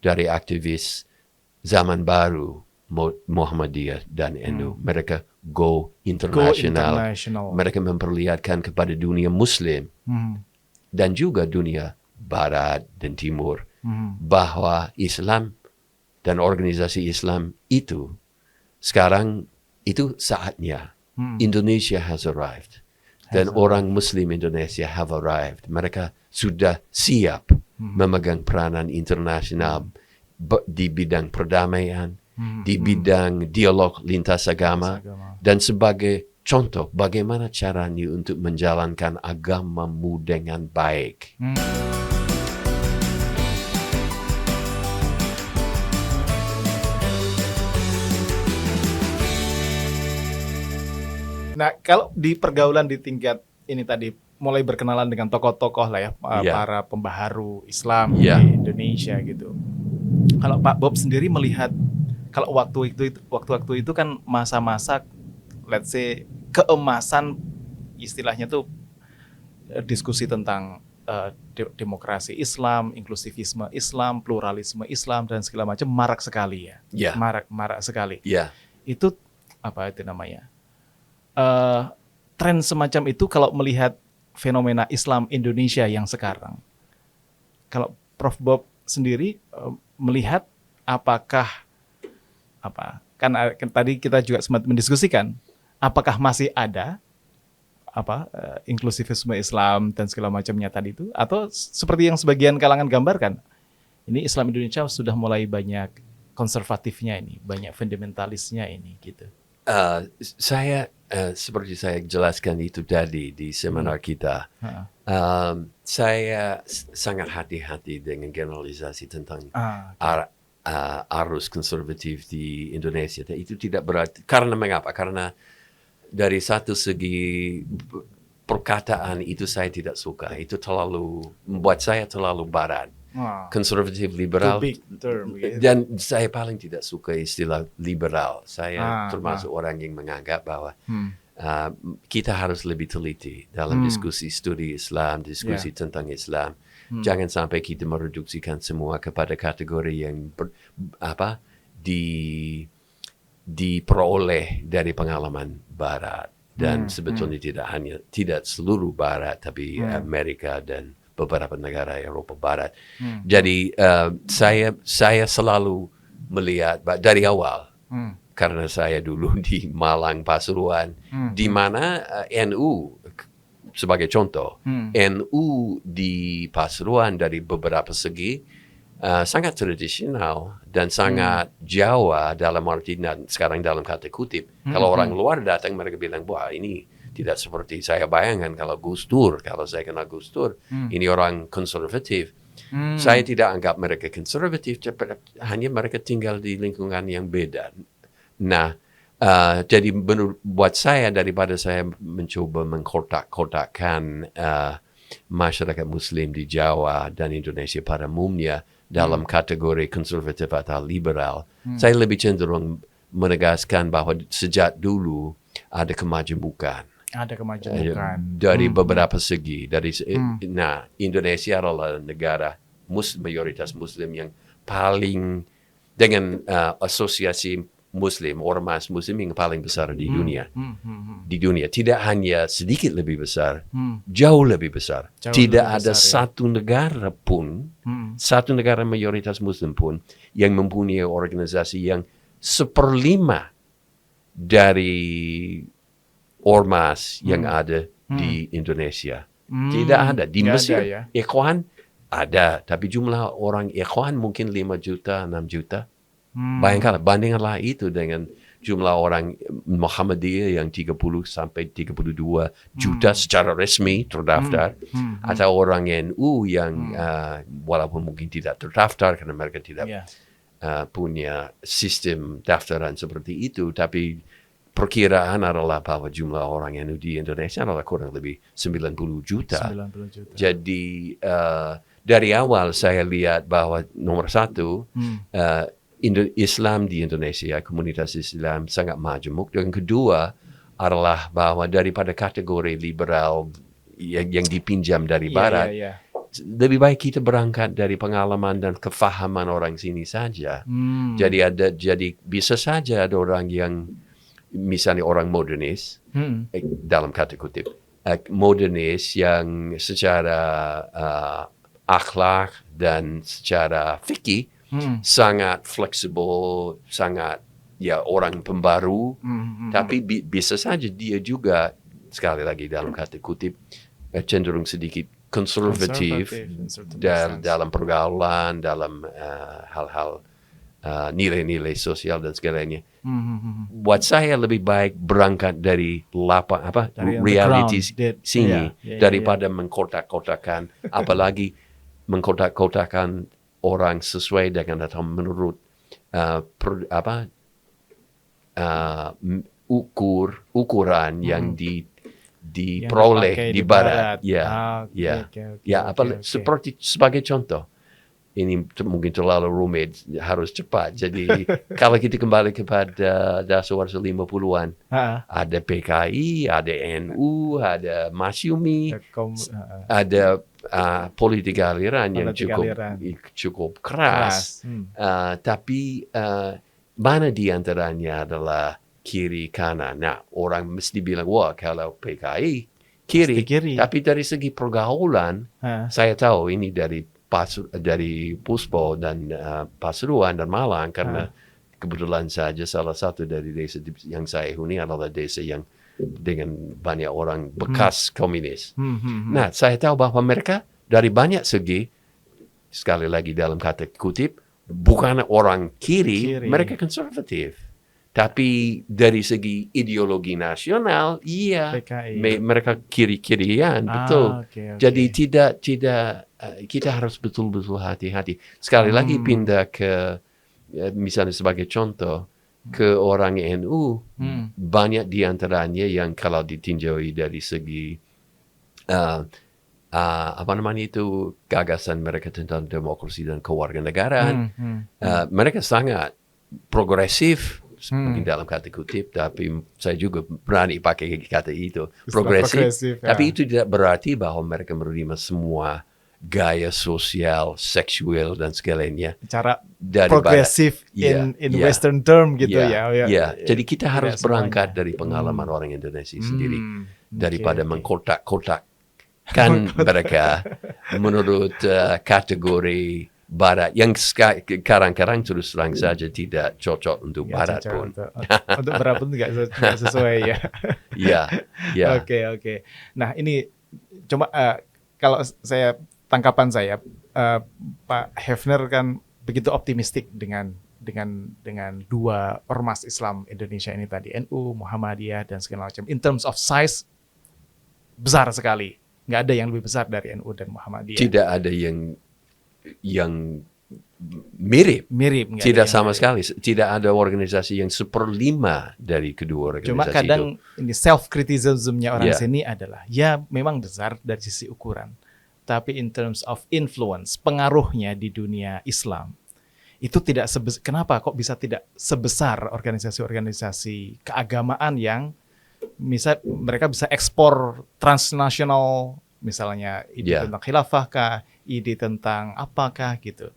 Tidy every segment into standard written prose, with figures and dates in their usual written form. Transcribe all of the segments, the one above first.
dari aktivis zaman baru Muhammadiyah dan NU. Mereka go internasional. Mereka memperlihatkan kepada dunia Muslim dan juga dunia Barat dan Timur bahwa Islam dan organisasi Islam itu sekarang itu saatnya. Indonesia has arrived. Dan orang Muslim Indonesia have arrived. Mereka sudah siap memegang peranan internasional di bidang perdamaian, di bidang dialog lintas agama, dan sebagai contoh bagaimana caranya untuk menjalankan agamamu dengan baik. Nah, kalau di pergaulan di tingkat ini tadi mulai berkenalan dengan tokoh-tokoh lah ya, para pembaharu Islam di Indonesia gitu. Kalau Pak Bob sendiri melihat kalau waktu-waktu itu kan masa-masa let's say keemasan istilahnya tuh diskusi tentang demokrasi Islam, inklusivisme Islam, pluralisme Islam dan segala macam marak sekali ya. Marak sekali. Itu apa itu namanya? Tren semacam itu kalau melihat fenomena Islam Indonesia yang sekarang, kalau Prof. Bob sendiri melihat apakah kan tadi kita juga sempat mendiskusikan apakah masih ada inklusivisme Islam dan segala macamnya tadi itu, atau seperti yang sebagian kalangan gambarkan, ini Islam Indonesia sudah mulai banyak konservatifnya ini, banyak fundamentalisnya ini gitu. Saya seperti saya jelaskan itu tadi di seminar kita, saya sangat hati-hati dengan generalisasi tentang arus konservatif di Indonesia. Itu tidak berarti, karena mengapa? Karena dari satu segi perkataan itu saya tidak suka. Itu membuat saya terlalu barat. Konservatif liberal term, gitu. Dan saya paling tidak suka istilah liberal. Saya termasuk orang yang menganggap bahwa kita harus lebih teliti dalam diskusi studi Islam, diskusi tentang Islam. Jangan sampai kita mereduksikan semua kepada kategori yang diperoleh dari pengalaman Barat, dan sebetulnya tidak seluruh Barat, tapi Amerika dan beberapa negara Eropa Barat. Jadi saya selalu melihat dari awal, karena saya dulu di Malang Pasuruan, di mana NU sebagai contoh, NU di Pasuruan dari beberapa segi sangat tradisional dan sangat Jawa dalam arti sekarang dalam kata kutip. Kalau orang luar datang mereka bilang, wah ini tidak seperti saya bayangkan kalau Gus Dur. Kalau saya kenal Gus Dur, ini orang konservatif. Saya tidak anggap mereka konservatif, hanya mereka tinggal di lingkungan yang beda. Nah, jadi buat saya, daripada saya mencoba mengkotak-kotakkan masyarakat Muslim di Jawa dan Indonesia pada umumnya dalam kategori konservatif atau liberal, saya lebih cenderung menegaskan bahwa sejak dulu ada kemajemukan. Dari beberapa segi. Nah, Indonesia adalah negara mayoritas Muslim yang paling dengan asosiasi Muslim, ormas Muslim yang paling besar di dunia. Di dunia tidak hanya sedikit lebih besar, jauh lebih besar. Tidak ada satu negara pun, satu negara mayoritas Muslim pun yang mempunyai organisasi yang 1/5 dari ormas yang ada di Indonesia. Tidak ada. Di Mesir, Ikhwan ada, tapi jumlah orang Ikhwan mungkin 5 juta, 6 juta. Bandingkanlah itu dengan jumlah orang Muhammadiyah yang 30 sampai 32 juta secara resmi terdaftar, atau orang NU yang walaupun mungkin tidak terdaftar karena mereka tidak punya sistem daftaran seperti itu, tapi perkiraan adalah bahwa jumlah orang NU di Indonesia adalah kurang lebih 90 juta. Jadi dari awal saya lihat bahwa nomor satu, Islam di Indonesia, komunitas Islam sangat majemuk. Dan kedua adalah bahwa daripada kategori liberal yang dipinjam dari Barat, lebih baik kita berangkat dari pengalaman dan kefahaman orang sini saja. Jadi bisa saja ada orang yang misalnya orang modernis dalam kata kutip modernis yang secara akhlak dan secara fikih sangat fleksibel, sangat orang pembaru, tapi bisa saja dia juga sekali lagi dalam kata kutip cenderung sedikit konservatif dalam pergaulan, dalam hal-hal nilai-nilai sosial dan segalanya. Buat saya lebih baik berangkat dari reality sini daripada mengkotak-kotakan, apalagi mengkotak-kotakan orang sesuai dengan atau menurut ukuran yang diperoleh di barat. Seperti sebagai contoh, ini mungkin terlalu rumit, harus cepat. Jadi kalau kita kembali kepada dasar 50-an, ada PKI, ada NU, ada Masyumi, ada politik aliran yang cukup keras. Tapi mana di antaranya adalah kiri kanan. Nah, orang mesti bilang, wah kalau PKI kiri. Tapi dari segi pergaulan, saya tahu ini dari Puspo dan Pasuruan dan Malang, karena kebetulan saja salah satu dari desa yang saya huni adalah desa yang dengan banyak orang bekas komunis. Nah, saya tahu bahwa mereka dari banyak segi, sekali lagi dalam kata kutip, bukan orang kiri. Mereka konservatif. Tapi dari segi ideologi nasional, mereka kiri-kirian, betul. Jadi tidak kita harus betul-betul hati-hati. Sekali lagi pindah ke, misalnya sebagai contoh, ke orang NU, banyak di antaranya yang kalau ditinjau dari segi gagasan mereka tentang demokrasi dan kewarganegaraan, mereka sangat progresif. Mungkin dalam kata kutip, tapi saya juga berani pakai kata itu, progresif. Tapi itu tidak berarti bahwa mereka menerima semua gaya sosial, seksual dan segalanya. Cara progresif in Western term gitu Jadi kita harus berangkat dari pengalaman orang Indonesia sendiri, daripada mengkotak-kotakkan mereka menurut kategori Barat yang sekarang terus terang saja tidak cocok untuk Barat pun. Untuk Barat pun nggak sesuai Oke. Nah ini cuma kalau tangkapan saya, Pak Hefner kan begitu optimistik dengan dua ormas Islam Indonesia ini tadi, NU, Muhammadiyah dan segala macam. In terms of size besar sekali, nggak ada yang lebih besar dari NU dan Muhammadiyah. Tidak ada yang mirip tidak sama sekali. Tidak ada organisasi yang 1/5 dari kedua organisasi. Cuma kadang ini self criticism-nya orang sini adalah memang besar dari sisi ukuran, tapi in terms of influence, pengaruhnya di dunia Islam itu tidak kenapa kok bisa tidak sebesar organisasi-organisasi keagamaan yang misal mereka bisa ekspor transnasional, misalnya ide tentang khilafah kah, ide tentang apakah gitu.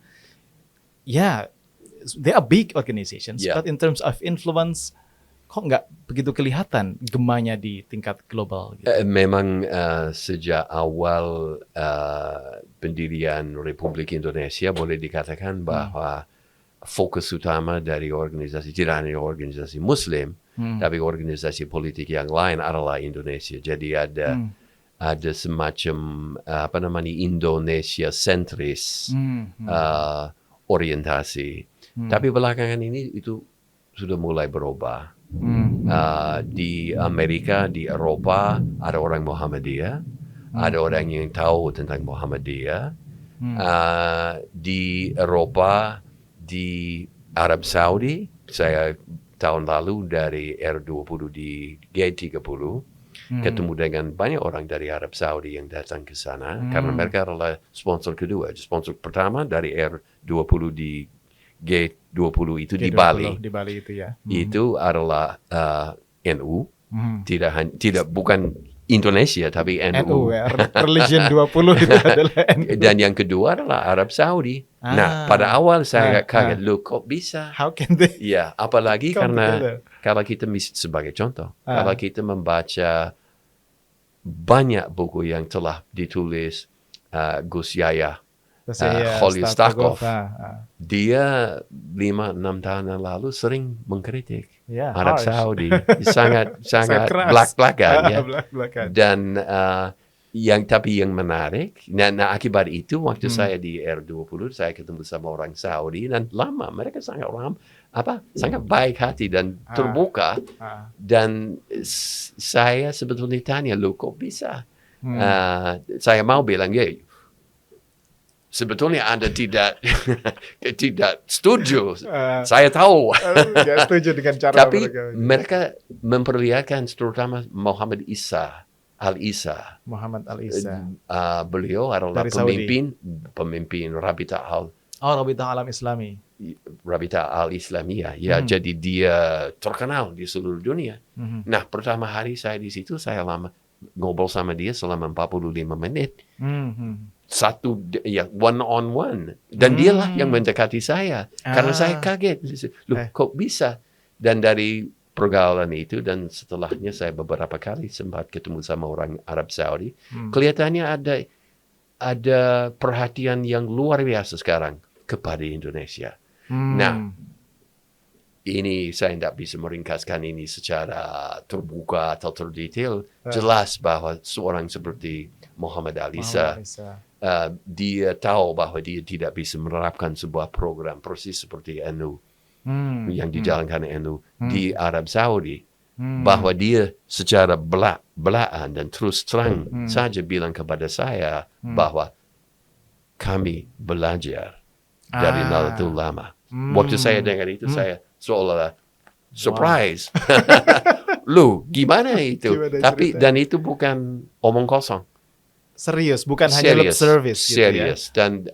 They are big organizations, but in terms of influence, kok nggak begitu kelihatan gemanya di tingkat global? Gitu. Memang sejak awal pendirian Republik Indonesia boleh dikatakan bahwa fokus utama dari organisasi, tidak hanya organisasi Muslim, tapi organisasi politik yang lain adalah Indonesia. Jadi ada semacam Indonesia sentris orientasi. Tapi belakangan ini itu sudah mulai berubah. Di Amerika, di Eropa ada orang Muhammadiyah, ada orang yang tahu tentang Muhammadiyah. Di Eropa, di Arab Saudi, saya tahun lalu dari R20 di G30 ketemu dengan banyak orang dari Arab Saudi yang datang ke sana karena mereka adalah sponsor kedua. Sponsor pertama dari R20 di G20 itu G20, di Bali. Di Bali itu Itu adalah NU. Bukan Indonesia tapi NU. ya, religion 20 itu adalah NU. Dan yang kedua adalah Arab Saudi. Nah, pada awal saya kaget, loh kok bisa? How can they? Ya, apalagi karena kalau kita sebagai contoh, kalau kita membaca banyak buku yang telah ditulis Gus Yahya Khalilstakov, dia 5-6 tahun yang lalu sering mengkritik Arab Saudi, sangat belak-belakan ya. Dan yang menarik, nah akibat itu waktu saya di R20 saya ketemu sama orang Saudi dan lama mereka sangat baik hati dan terbuka dan saya sebetulnya tanya, lo kok bisa? Saya mau bilang sebetulnya Anda tidak setuju. Saya tahu. Tidak setuju dengan cara tapi mereka memperlihatkan terutama Muhammad Al-Isa. Beliau adalah pemimpin Rabita Alam Islami. Rabita Al-Islamiyah. Ya, jadi dia terkenal di seluruh dunia. Nah, pertama hari saya di situ, saya lama ngobrol sama dia selama 45 menit. Satu one on one dan dialah yang mendekati saya karena saya kaget, loh kok bisa? Dan dari pergaulan itu dan setelahnya saya beberapa kali sempat ketemu sama orang Arab Saudi, kelihatannya ada perhatian yang luar biasa sekarang kepada Indonesia. Nah, ini saya tidak bisa meringkaskan ini secara terbuka atau terdetail. Jelas bahwa seorang seperti Muhammad Al-Isa, dia tahu bahwa dia tidak bisa menerapkan sebuah program persis seperti NU yang dijalankan NU di Arab Saudi. Bahwa dia secara belak-belakan dan terus terang saja bilang kepada saya bahwa kami belajar dari Nahdlatul Ulama. Waktu saya dengar itu, saya seolah surprise. Lu gimana itu? Dan itu bukan omong kosong. Serius, bukan hanya lip service. Serius. Dan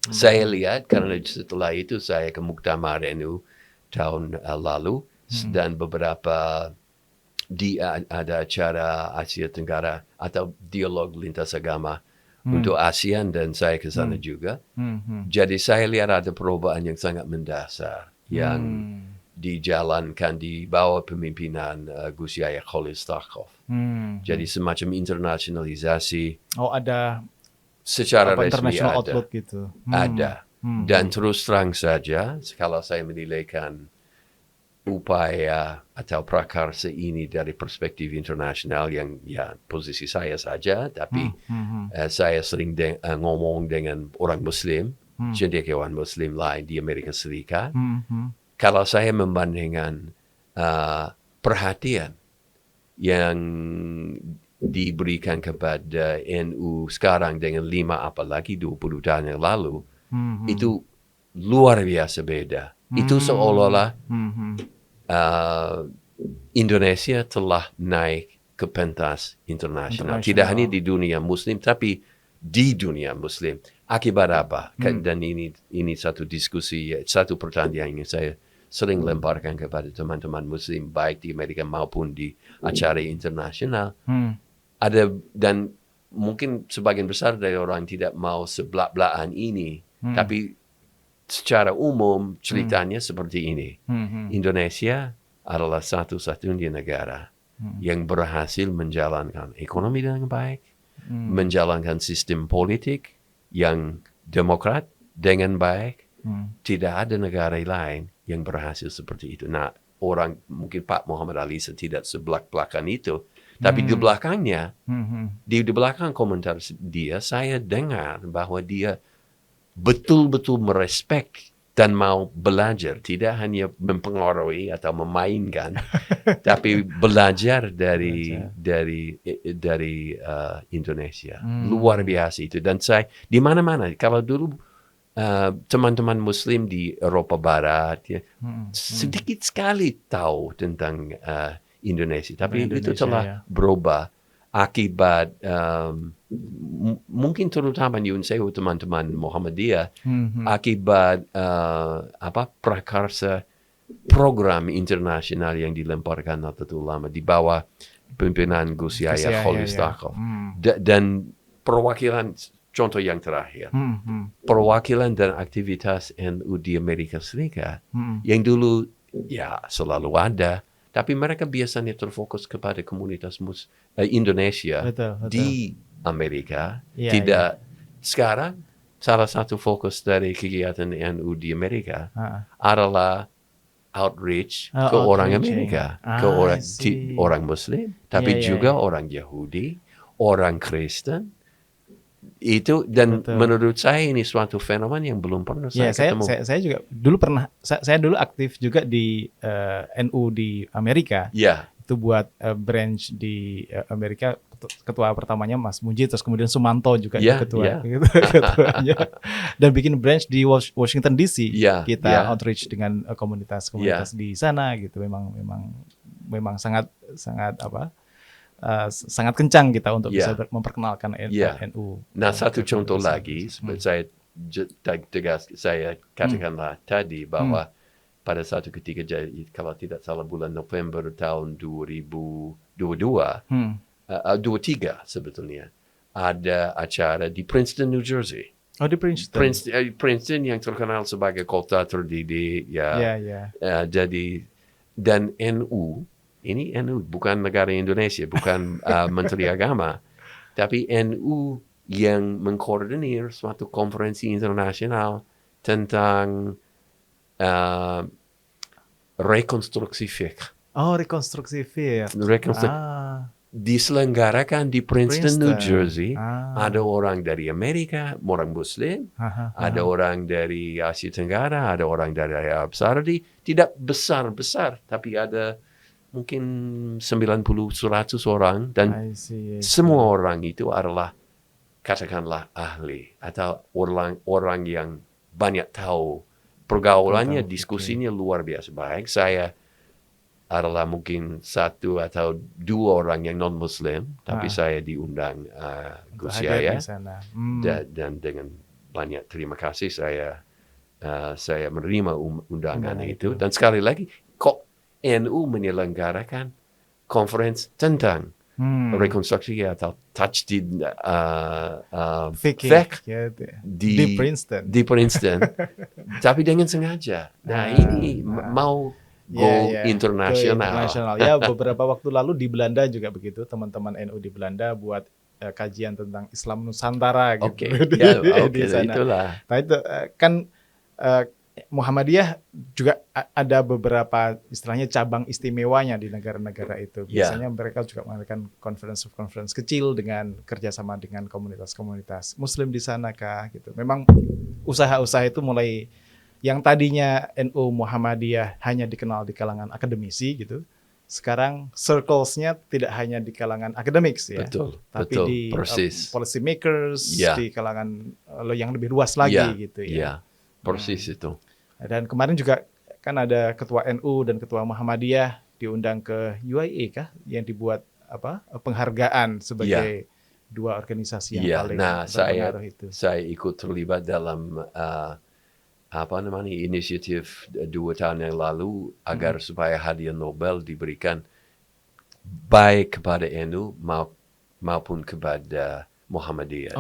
saya lihat karena setelah itu saya ke Muktamar NU tahun lalu dan beberapa ada acara Asia Tenggara atau dialog lintas agama untuk ASEAN dan saya ke sana juga. Jadi saya lihat ada perubahan yang sangat mendasar yang dijalankan di bawah pemimpinan Gus Yahya Khalilstakov. Jadi semacam internasionalisasi. Ada secara resmi international ada. outlook gitu. Ada. Dan terus terang saja, kalau saya menilaikan upaya atau prakarsa ini dari perspektif internasional yang posisi saya saja, tapi saya sering ngomong dengan orang Muslim, cendekiawan Muslim lain di Amerika Serikat. Kalau saya membandingkan perhatian yang diberikan kepada NU sekarang dengan 5 apalagi 20 tahun yang lalu, itu luar biasa beda. Itu seolah-olah Indonesia telah naik ke pentas internasional. Tidak hanya di dunia Muslim, tapi di dunia Muslim. Akibat apa? Dan ini satu diskusi, satu pertanyaan yang saya sering lemparkan kepada teman-teman Muslim, baik di Amerika maupun di acara internasional. Dan mungkin sebagian besar dari orang tidak mau sebelak-belakan ini, tapi secara umum ceritanya seperti ini. Indonesia adalah satu-satunya negara yang berhasil menjalankan ekonomi dengan baik, menjalankan sistem politik yang demokrat dengan baik. Tidak ada negara lain yang berhasil seperti itu. Nah, mungkin Pak Muhammad Al-Isa tidak sebelak-belakan itu, tapi di belakangnya, di belakang komentar dia, saya dengar bahwa dia betul-betul merespek dan mau belajar, tidak hanya mempengaruhi atau memainkan, tapi belajar dari Indonesia. Luar biasa itu. Dan saya di mana-mana, kalau dulu teman-teman Muslim di Eropa Barat sedikit sekali tahu tentang Indonesia, tapi itu telah berubah akibat mungkin terutama di UNSEWU teman-teman Muhammadiyah, akibat prakarsa program internasional yang dilemparkan Nahdlatul Ulama di bawah pimpinan Gus Yahya Khalilistakuf. Dan perwakilan, contoh yang terakhir, perwakilan dan aktivitas NU di Amerika Serikat yang dulu ya selalu ada, tapi mereka biasanya terfokus kepada komunitas Indonesia betul. di Amerika. Tidak. Sekarang salah satu fokus dari kegiatan NU di Amerika adalah outreach ke orang Amerika, ke orang Muslim, tapi juga orang Yahudi, orang Kristen. Itu dan menurut saya ini suatu fenomena yang belum pernah saya ketemu. Saya juga dulu pernah, saya dulu aktif juga di NU di Amerika. Itu buat branch di Amerika, ketua pertamanya Mas Munji, terus kemudian Sumanto juga ketuanya, dan bikin branch di Washington DC. Kita outreach dengan komunitas di sana gitu. Memang sangat sangat kencang kita untuk bisa memperkenalkan NU. Nah, satu contoh lagi, saya katakanlah tadi bahwa pada satu ketika, kalau tidak salah bulan November tahun 2023 sebetulnya, ada acara di Princeton, New Jersey. Oh, di Princeton. Princeton yang terkenal sebagai kota terdidik, jadi, dan NU, ini NU bukan negara Indonesia, bukan Menteri Agama, tapi NU yang mengkoordinir suatu konferensi internasional tentang rekonstruksi fiqh. Oh, rekonstruksi fiqh. Diselenggarakan di Princeton, New Jersey. Ada orang dari Amerika, orang Muslim, ada orang dari Asia Tenggara, ada orang dari Arab Saudi. Tidak besar-besar, tapi ada mungkin 90-100 orang, dan semua orang itu adalah katakanlah ahli atau orang yang banyak tahu. Pergaulannya, diskusinya luar biasa baik. Saya adalah mungkin 1 atau 2 orang yang non-Muslim, tapi saya diundang Gus Yahya, dan dengan banyak terima kasih saya menerima undangan itu. Dan sekali lagi, kok NU menyelenggarakan konferensi tentang rekonstruksi atau tajdid fiqh di Princeton, tapi dengan sengaja. Nah, ini mau internasional. Ya, beberapa waktu lalu di Belanda juga begitu, teman-teman NU di Belanda buat kajian tentang Islam Nusantara gitu. Di sana. Itulah. Nah, itu kan Muhammadiyah juga ada beberapa istilahnya cabang istimewanya di negara-negara itu. Biasanya mereka juga mengadakan conference kecil dengan kerjasama dengan komunitas-komunitas Muslim di sana kah gitu. Memang usaha-usaha itu mulai, yang tadinya NU Muhammadiyah hanya dikenal di kalangan akademisi gitu, sekarang circles-nya tidak hanya di kalangan akademiks ya, tapi di policy makers, di kalangan yang lebih luas lagi gitu ya. Persis itu. Dan kemarin juga kan ada ketua NU dan ketua Muhammadiyah diundang ke UIA kah, yang dibuat penghargaan sebagai 2 organisasi yang paling berpengaruh itu. Saya ikut terlibat dalam inisiatif 2 tahun yang lalu agar supaya hadiah Nobel diberikan baik kepada NU maupun kepada Muhammadiyah.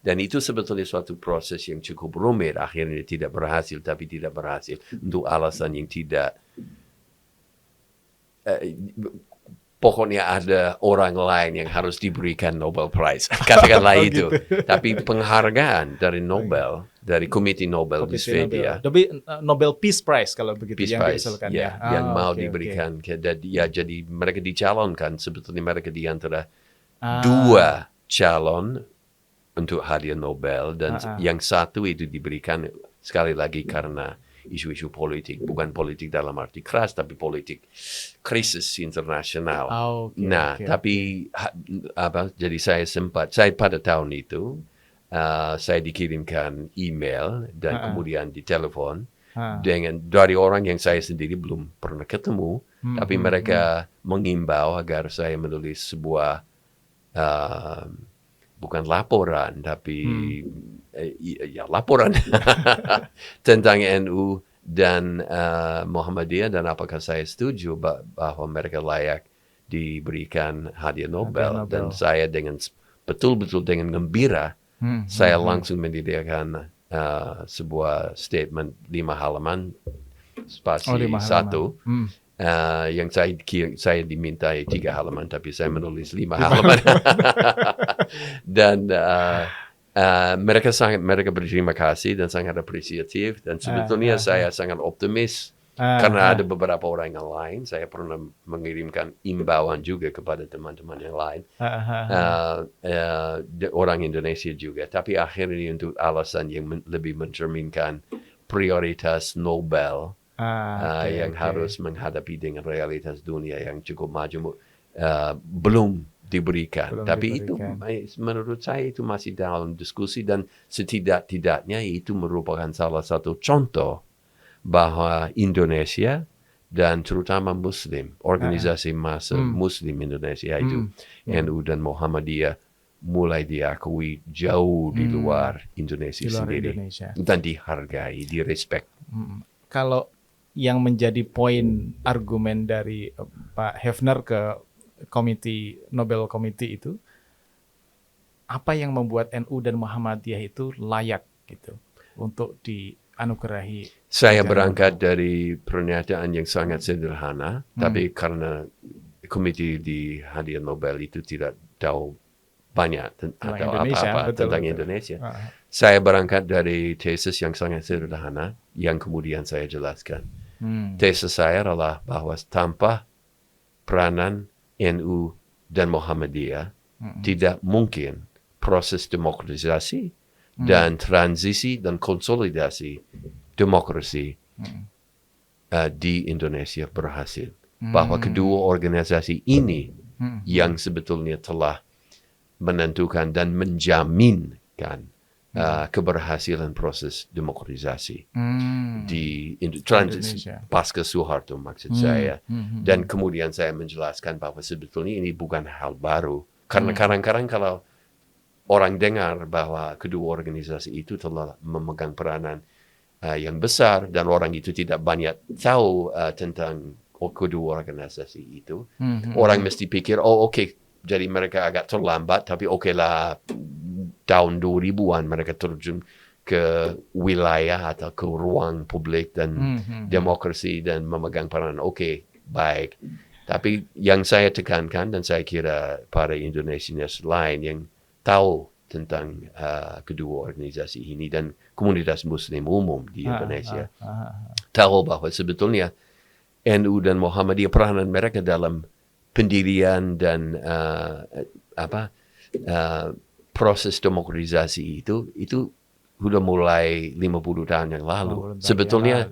Dan itu sebetulnya suatu proses yang cukup rumit. Akhirnya tidak berhasil untuk alasan yang tidak pokoknya ada orang lain yang harus diberikan Nobel Prize. Katakanlah itu. Gitu. Tapi penghargaan dari Nobel, dari Komite Nobel di Swedia. Tapi Nobel Peace Prize kalau begitu, Peace yang Prize, diusulkan yang mau diberikan. Jadi mereka dicalonkan, sebetulnya mereka di antara 2 calon untuk hadiah Nobel, dan yang satu itu diberikan sekali lagi karena isu-isu politik, bukan politik dalam arti keras, tapi politik krisis internasional. Tapi jadi saya pada tahun itu saya dikirimkan email dan kemudian ditelepon dari orang yang saya sendiri belum pernah ketemu, tapi mereka mengimbau agar saya menulis sebuah bukan laporan, tapi laporan tentang NU dan Muhammadiyah, dan apakah saya setuju bahwa mereka layak diberikan hadiah Nobel. Dan saya dengan betul-betul dengan gembira saya langsung mendirikan sebuah statement 5 halaman spasi 1 yang saya dimintai 3 halaman tapi saya menulis 5 halaman. Dan mereka berterima kasih dan sangat apresiatif, dan sebetulnya saya sangat optimis karena ada beberapa orang yang lain. Saya pernah mengirimkan imbauan juga kepada teman-teman yang lain, orang Indonesia juga. Tapi akhirnya untuk alasan yang lebih mencerminkan prioritas Nobel yang harus menghadapi dengan realitas dunia yang cukup maju, belum diberikan. Tapi itu menurut saya itu masih dalam diskusi, dan setidak-tidaknya itu merupakan salah satu contoh bahwa Indonesia dan terutama Muslim, organisasi massa Muslim Indonesia itu NU dan Muhammadiyah mulai diakui jauh di luar Indonesia sendiri dan dihargai, direspek. Kalau yang menjadi poin argumen dari Pak Hefner ke Nobel Committee itu, apa yang membuat NU dan Muhammadiyah itu layak gitu untuk dianugerahi? Saya berangkat dari pernyataan yang sangat sederhana, tapi karena komite di hadiah Nobel itu tidak tahu banyak atau apa-apa tentang Indonesia. Saya berangkat dari tesis yang sangat sederhana yang kemudian saya jelaskan. Tesis saya adalah bahwa tanpa peranan NU dan Muhammadiyah tidak mungkin proses demokratisasi dan transisi dan konsolidasi demokrasi di Indonesia berhasil. Bahwa kedua organisasi ini yang sebetulnya telah menentukan dan menjaminkan keberhasilan proses demokratisasi di transisi pasca Soeharto maksud saya. Dan kemudian saya menjelaskan bahwa sebetulnya ini bukan hal baru. Karena kadang-kadang kalau orang dengar bahwa kedua organisasi itu telah memegang peranan yang besar dan orang itu tidak banyak tahu tentang kedua organisasi itu, orang mesti pikir, jadi mereka agak terlambat, tapi lah tahun 2000-an mereka terjun ke wilayah atau ke ruang publik dan demokrasi dan memegang peranan. Baik. Tapi yang saya tekankan, dan saya kira para Indonesianis lain yang tahu tentang kedua organisasi ini dan komunitas Muslim umum di Indonesia, tahu bahwa sebetulnya NU dan Muhammadiyah peranan mereka dalam pendirian dan proses demokratisasi itu sudah mulai 50 tahun yang lalu. Sebetulnya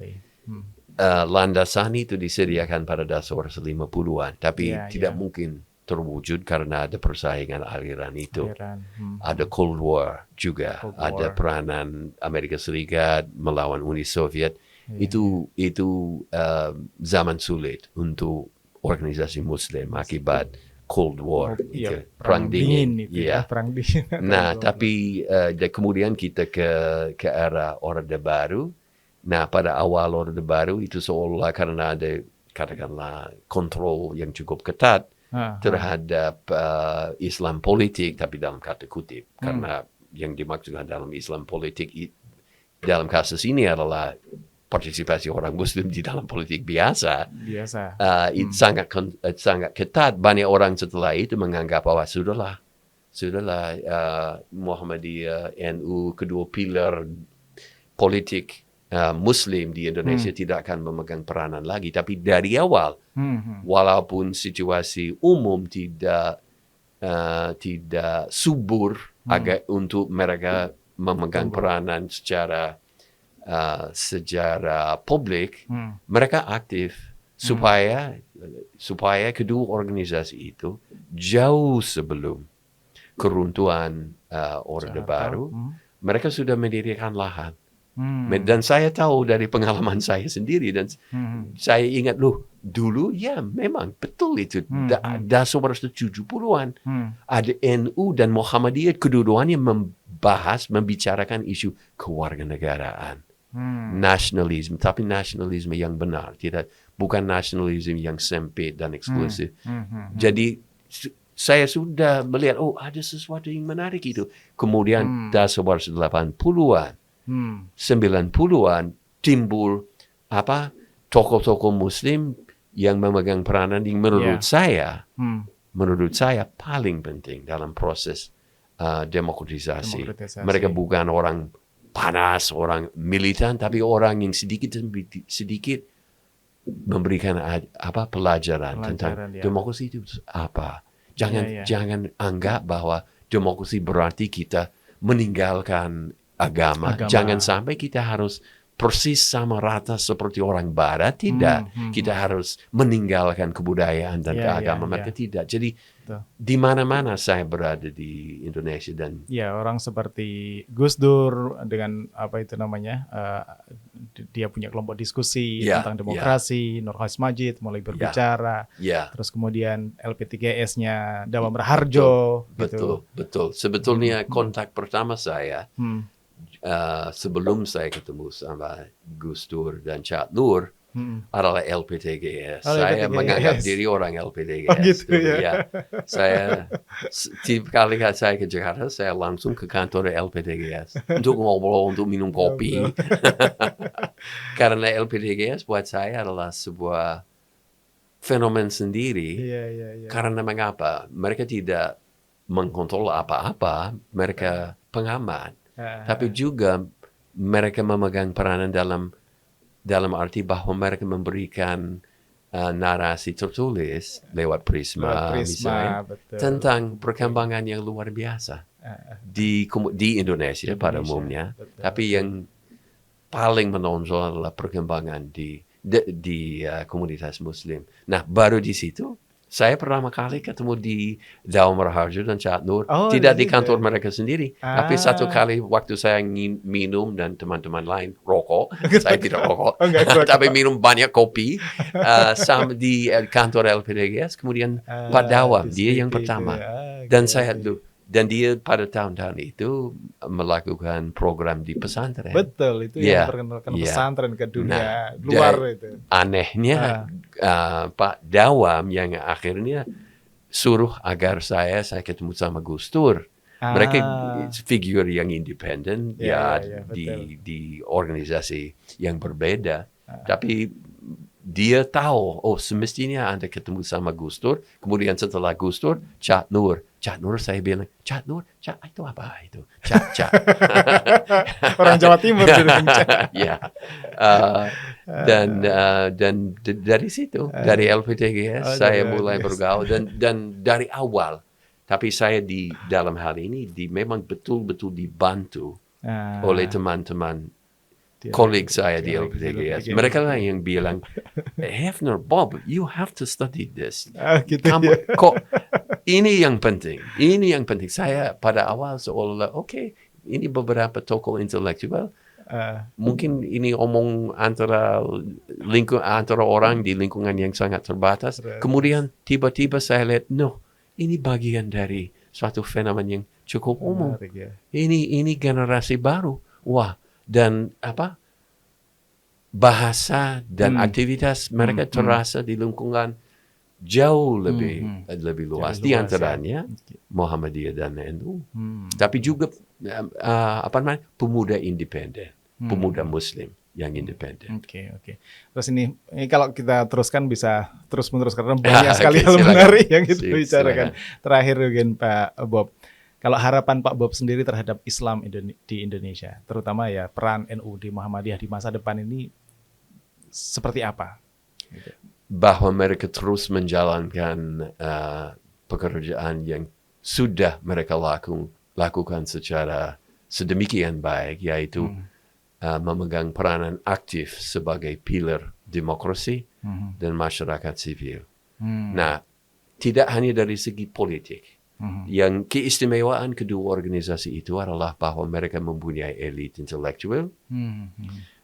landasan itu disediakan pada dasar 50-an, tapi tidak mungkin terwujud karena ada persaingan aliran itu. Ada Cold War juga, ada peranan Amerika Serikat melawan Uni Soviet. Itu zaman sulit untuk organisasi Muslim akibat Cold War, perang dingin. Perang dingin. Nah, tapi kemudian kita ke era Orde Baru. Nah, pada awal Orde Baru itu seolah karena ada katakanlah kontrol yang cukup ketat terhadap Islam politik, tapi dalam kata kutip, karena yang dimaksudkan dalam Islam politik dalam kasus ini adalah partisipasi orang Muslim di dalam politik biasa. Itu sangat ketat. Banyak orang setelah itu menganggap bahwa sudahlah Muhammadiyah, NU, kedua pilar politik Muslim di Indonesia tidak akan memegang peranan lagi. Tapi dari awal, walaupun situasi umum tidak subur agak untuk mereka memegang peranan secara publik, mereka aktif supaya kedua organisasi itu jauh sebelum keruntuhan Orde Baru, mereka sudah mendirikan lahan. Dan saya tahu dari pengalaman saya sendiri, dan saya ingat dulu memang betul itu. Dasar 70-an ada NU dan Muhammadiyah, kedua-duanya membicarakan isu kewarganegaraan. nasionalisme, tapi nasionalisme yang benar, bukan nasionalisme yang sempit dan eksklusif. Jadi saya sudah melihat, ada sesuatu yang menarik itu. Kemudian dasar 80-an, 90-an timbul tokoh-tokoh Muslim yang memegang peranan yang menurut saya paling penting dalam proses demokratisasi. Mereka bukan orang panas, orang militan, tapi orang yang sedikit memberikan pelajaran tentang demokrasi itu apa. Jangan anggap bahwa demokrasi berarti kita meninggalkan agama. Jangan sampai kita harus persis sama rata seperti orang Barat. Tidak. Kita harus meninggalkan kebudayaan dan keagamaan mereka. Tidak. Jadi di mana-mana saya berada di Indonesia dan orang seperti Gus Dur dengan dia punya kelompok diskusi tentang demokrasi, Nurholis Majid mulai berbicara, terus kemudian LP3S-nya Dawam Raharjo. Betul. Sebetulnya kontak pertama saya sebelum saya ketemu sama Gus Dur dan Cak Nur adalah LP3S. Saya menganggap diri orang LP3S. Gitu ya. Saya setiap kali saya ke Jakarta, saya langsung ke kantor LP3S untuk ngobrol, untuk minum kopi. Karena LP3S buat saya adalah sebuah fenomen sendiri. Karena mengapa? Mereka tidak mengkontrol apa-apa, mereka pengamat. Tapi juga mereka memegang peranan dalam arti bahwa mereka memberikan narasi tertulis lewat Prisma misalnya, tentang perkembangan yang luar biasa di Indonesia pada umumnya. Tapi yang paling menonjol adalah perkembangan di komunitas Muslim. Nah, baru di situ saya pertama kali ketemu di Dawam Raharjo dan Cak Nur, tidak di kantor mereka sendiri, tapi satu kali waktu saya minum dan teman-teman lain rokok, saya tidak rokok, tapi minum banyak kopi sama di kantor LP3S, kemudian Pak Dawam, dia yang pertama, dan dia pada tahun-tahun itu melakukan program di pesantren. Betul, itu yang memperkenalkan pesantren ke dunia luar itu. Anehnya Pak Dawam yang akhirnya suruh agar saya ketemu sama Gus Dur. Mereka figur yang independen di organisasi yang berbeda. Tapi dia tahu, semestinya Anda ketemu sama Gus Dur. Kemudian setelah Gus Dur, Cak Nur, saya bilang, Cak Nur, Cak itu apa itu? Cak. Orang Jawa Timur. Dan dari situ, dari LP3S, saya mulai bergaul dan dari awal. Tapi saya di dalam hal ini memang betul-betul dibantu oleh teman-teman koleg saya di LP3S. Mereka lah yang bilang, Hefner, Bob, you have to study this. Ini yang penting. Saya pada awal seolah ini beberapa tokoh intelektual. Mungkin ini omong antara orang di lingkungan yang sangat terbatas. Kemudian tiba-tiba saya lihat, ini bagian dari suatu fenomena yang cukup umum. Ini generasi baru. Dan bahasa dan aktivitas mereka terasa di lingkungan jauh lebih luas. Di antaranya Muhammadiyah dan NU. Tapi juga pemuda independen, pemuda Muslim yang independen. Oke. Terus ini kalau kita teruskan bisa terus-menerus karena banyak sekali hal menarik yang kita bicarakan. Terakhir mungkin Pak Bob. Kalau harapan Pak Bob sendiri terhadap Islam di Indonesia, terutama peran NU di Muhammadiyah di masa depan ini seperti apa? Bahwa mereka terus menjalankan pekerjaan yang sudah mereka lakukan secara sedemikian baik, yaitu memegang peranan aktif sebagai pilar demokrasi dan masyarakat sivil. Nah, tidak hanya dari segi politik. Yang keistimewaan kedua organisasi itu adalah bahwa mereka mempunyai elit intelektual,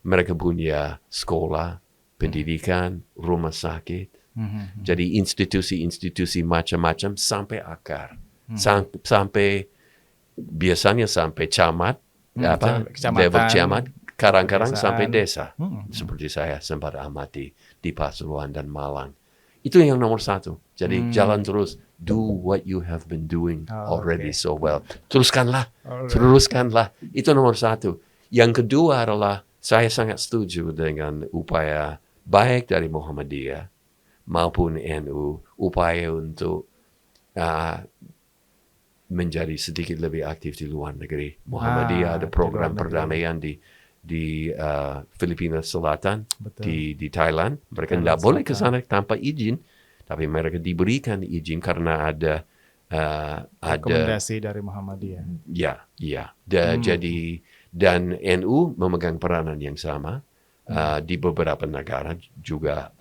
mereka punya sekolah, pendidikan, rumah sakit, jadi institusi-institusi macam-macam sampai akar, biasanya sampai camat, level camat, Karang-karang sampai pedesaan. desa. Seperti saya sempat amati di Pasuruan dan Malang. Itu yang nomor satu. Jadi jalan terus. Do what you have been doing already so well. Teruskanlah. Itu nomor satu. Yang kedua adalah saya sangat setuju dengan upaya baik dari Muhammadiyah maupun NU, upaya untuk menjadi sedikit lebih aktif di luar negeri. Muhammadiyah ada program perdamaian di Filipina Selatan, di Thailand. Mereka tidak boleh ke sana tanpa izin, tapi mereka diberikan izin karena ada rekomendasi dari Muhammadiyah. Ya. Jadi dan NU memegang peranan yang sama di beberapa negara juga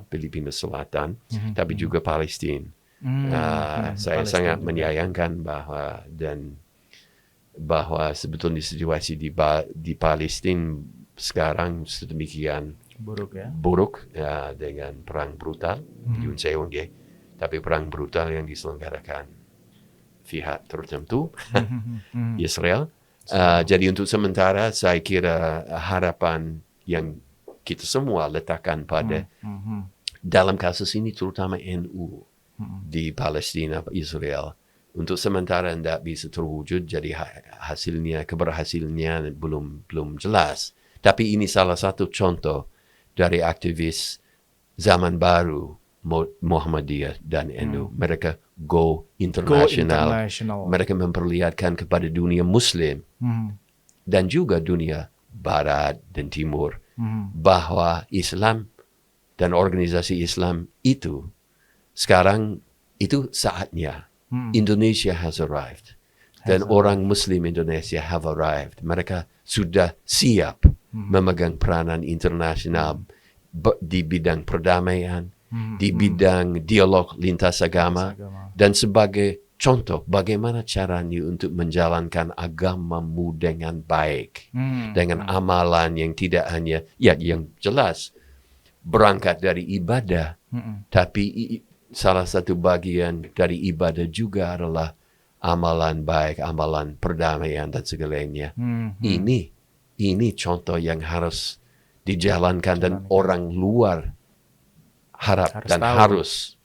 Filipina Selatan, tapi juga Palestina. Saya sangat menyayangkan bahwa sebetulnya situasi di Palestina sekarang sedemikian buruk dengan perang brutal di Unseonge, tapi perang brutal yang diselenggarakan pihak tertentu Israel. Jadi untuk sementara saya kira harapan yang kita semua letakkan pada dalam kasus ini terutama NU di Palestina, Israel, untuk sementara tidak bisa terwujud. Jadi keberhasilannya belum jelas. Tapi ini salah satu contoh dari aktivis zaman baru Muhammadiyah dan NU. Mereka go international. Mereka memperlihatkan kepada dunia Muslim dan juga dunia Barat dan Timur bahwa Islam dan organisasi Islam itu sekarang itu saatnya. Indonesia has arrived. Dan orang Muslim Indonesia have arrived. Mereka sudah siap memegang peranan internasional di bidang perdamaian, di bidang dialog lintas agama, dan sebagai contoh bagaimana caranya untuk menjalankan agamamu dengan baik, dengan amalan yang tidak hanya, yang jelas, berangkat dari ibadah, tapi salah satu bagian dari ibadah juga adalah amalan baik, amalan perdamaian dan segalanya. Ini contoh yang harus dijalankan dan orang luar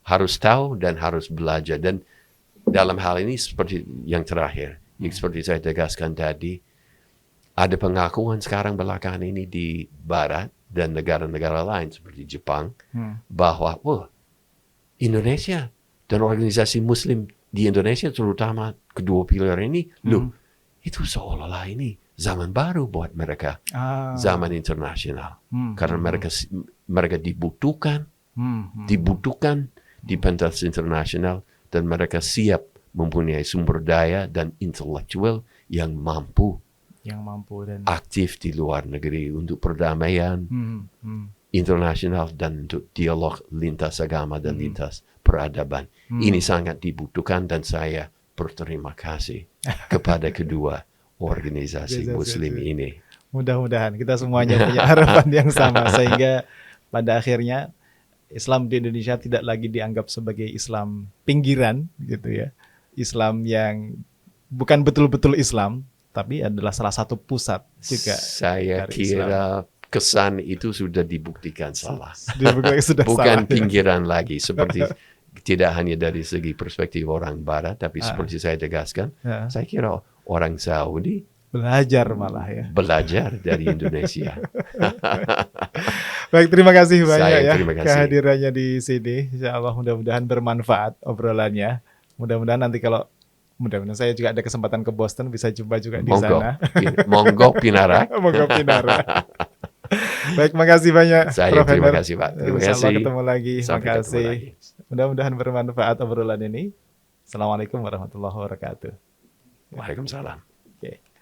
harus tahu dan harus belajar. Dan dalam hal ini seperti yang terakhir, yang seperti saya tegaskan tadi, ada pengakuan sekarang belakangan ini di Barat dan negara-negara lain seperti Jepang bahwa Indonesia dan organisasi Muslim di Indonesia, terutama kedua pilar ini, itu seolah-olah ini zaman baru buat mereka, zaman internasional, karena mereka dibutuhkan di pentas internasional, dan mereka siap mempunyai sumber daya dan intelektual yang mampu dan aktif di luar negeri untuk perdamaian internasional dan untuk dialog lintas agama dan lintas peradaban. Ini sangat dibutuhkan dan saya berterima kasih kepada kedua organisasi Muslim ini. Mudah-mudahan kita semuanya punya harapan yang sama sehingga pada akhirnya Islam di Indonesia tidak lagi dianggap sebagai Islam pinggiran gitu ya. Islam yang bukan betul-betul Islam, tapi adalah salah satu pusat juga. Saya kira kesan itu sudah dibuktikan salah. Sudah bukan salah, pinggiran lagi, seperti tidak hanya dari segi perspektif orang Barat, tapi seperti saya tegaskan, saya kira orang Saudi belajar dari Indonesia. Baik, terima kasih banyak kehadirannya di sini. Insyaallah mudah-mudahan bermanfaat obrolannya. Mudah-mudahan nanti mudah-mudahan saya juga ada kesempatan ke Boston, bisa jumpa juga di sana. Monggo Pinara. Monggo Pinara. Baik, makasih banyak. Terima kasih Pak. Terima kasih. Sampai ketemu lagi. Terima kasih. Mudah-mudahan bermanfaat obrolan ini. Assalamualaikum warahmatullahi wabarakatuh. Waalaikumsalam. Okay.